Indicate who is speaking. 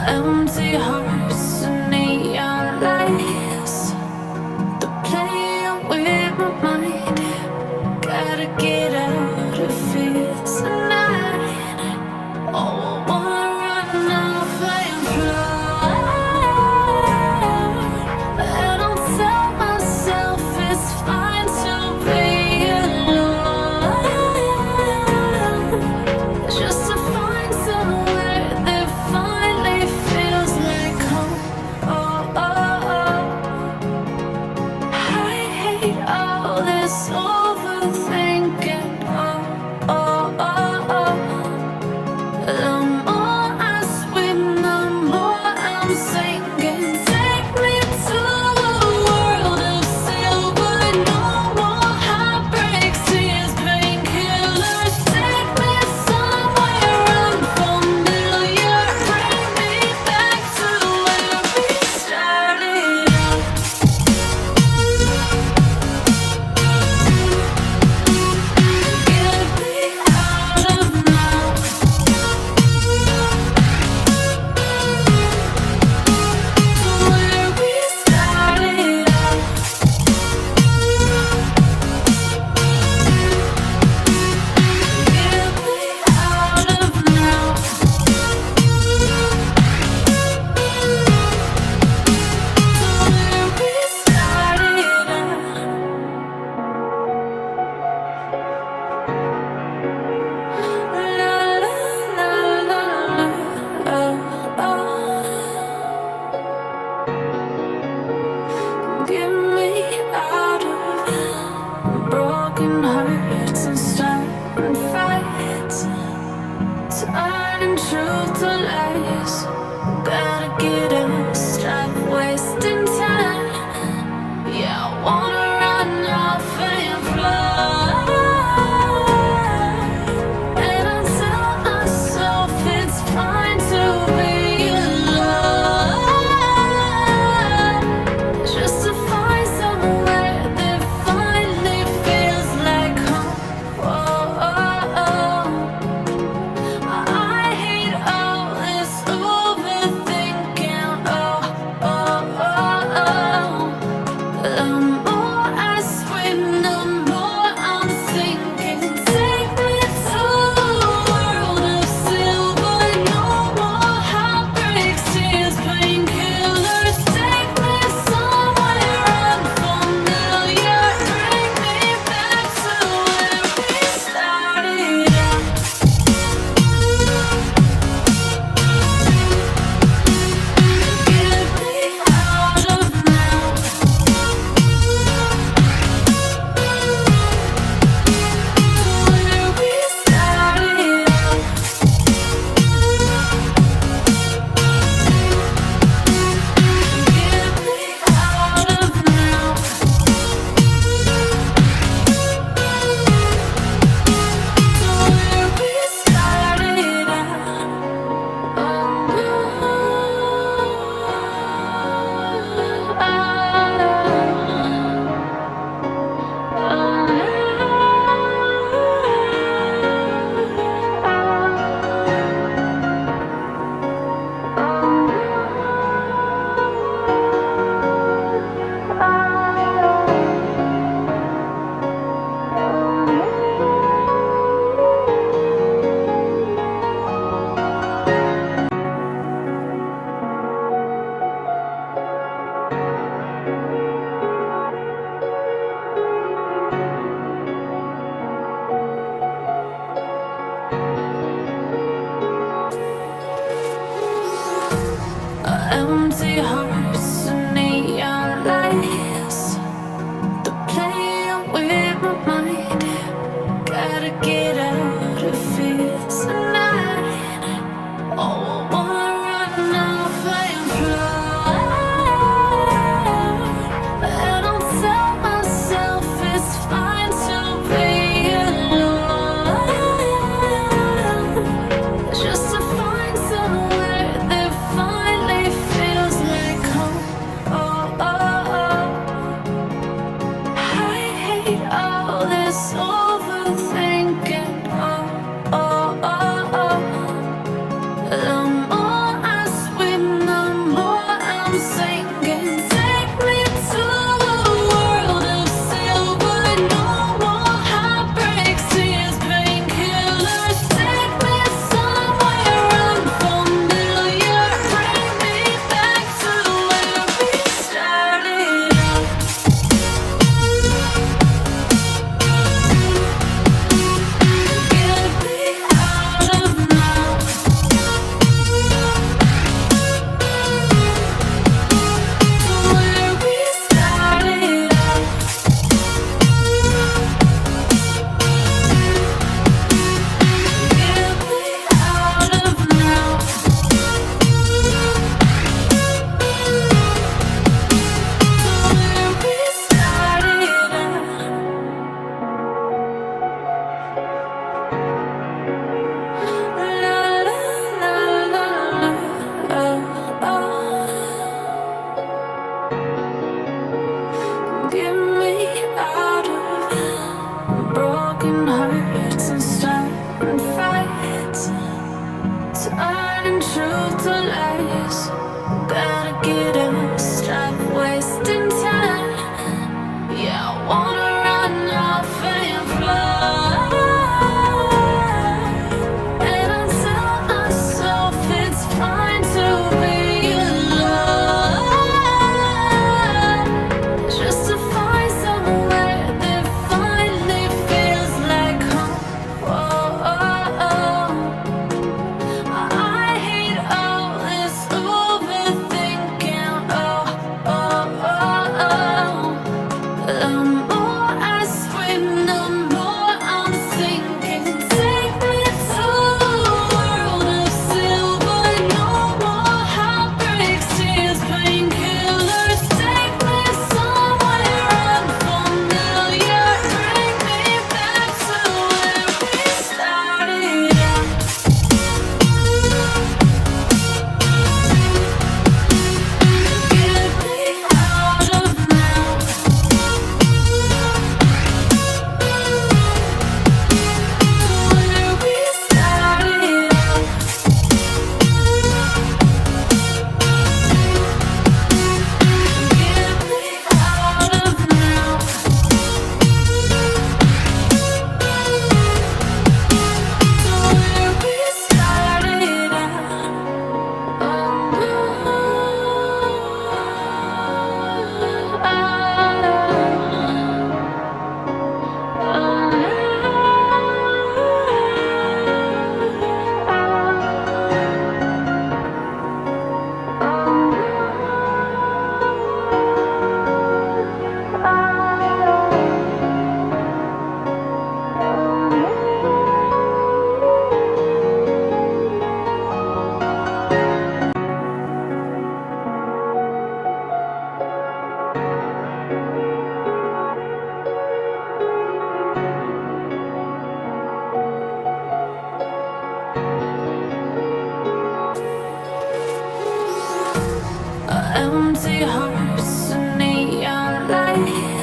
Speaker 1: Empty hearts and neon lights, they're playing with my mind. Gotta get out of here tonight. Oh, I wanna run off and fly. And I'll tell myself it's fine to be alone, just to find somewhere that finally feels like home. Oh, oh, oh. I hate all this overthinking. Oh, oh, oh, oh. The more I swim, the more I'm sinking. Take me to a world of silver. No more heartbreaks, tears, painkillers. Take me somewhere unfamiliar. Bring me back to where we started out. Get me out of now. Where we started out. Get me out of now. Where we started out. La la la la la. Oh, oh. Get me out of broken hearts and starting fights, turning truth to lies. Gotta get up, stop wasting time. Yeah, I wanna run off and fly. And I tell myself it's fine to be alone, just to find somewhere that finally feels like home. Oh, oh, oh. I hate all this overthinking. Oh, oh, oh, oh. The more I swim, the more I'm sinking. Take me to a world of silver. No more heartbreaks, tears, painkillers. Take me somewhere unfamiliar. Bring me back to where we started out. Get me out of now. Where we started out. Get me out of now. Where we started out. Empty hearts and neon lights, they're playing with my mind. Gotta get out of here tonight. Oh, I wanna run off and fly. And I'll tell myself it's fine to be alone, just to find somewhere that finally feels like home. Turning truth to lies. Gotta get up, stop wasting time. Yeah, I wanna run off and fly. And I tell myself it's fine to be alive. Just to find somewhere that finally feels like home. Whoa. I hate all this overthinking. The more I swim, the more I'm sinking. Take me to a world of silver. No more heartbreaks, tears, painkillers. Take me somewhere unfamiliar. Bring me back to where we started out. Get me out of now. Where we started out. Get me out of now. Where we started empty hearts, neon lights.